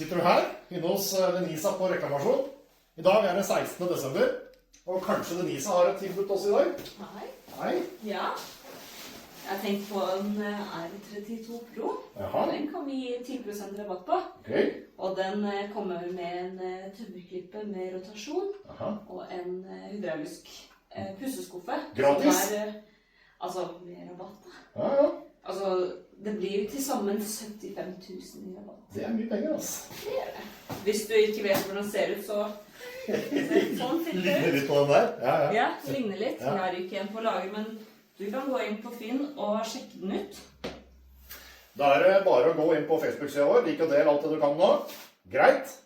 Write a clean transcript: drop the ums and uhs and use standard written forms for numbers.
sitter du her, inne hos Denisa på reklamasjon. I dag det 16. desember, og kanskje Denisa har et tilbud til oss i dag? Hei. Hei. Ja. Jeg har tenkt på en R32 Pro. Jaha. Den kan vi gi 10% rabatt på. Ok. Og den kommer med en tømmerklippe med rotasjon. Aha. Og en hydraulisk pusseskuffe. Gratis? Som altså, med rabatt da. Ja, ja. Altså, det blir til sammen 75 000 i rabatt. Det mye penger, altså. Det gjør det. Hvis du ikke vet hvordan den ser ut, så sånn sitter det Ligner ut. litt på den der. Ja, ja. Ja, det ligner litt. Ja. Jeg har ikke en på lager, men du kan gå inn på Finn og sjekke den ut. Da det bare å gå inn på Facebook-siden vår. Lik og del alt det du kan nå. Greit.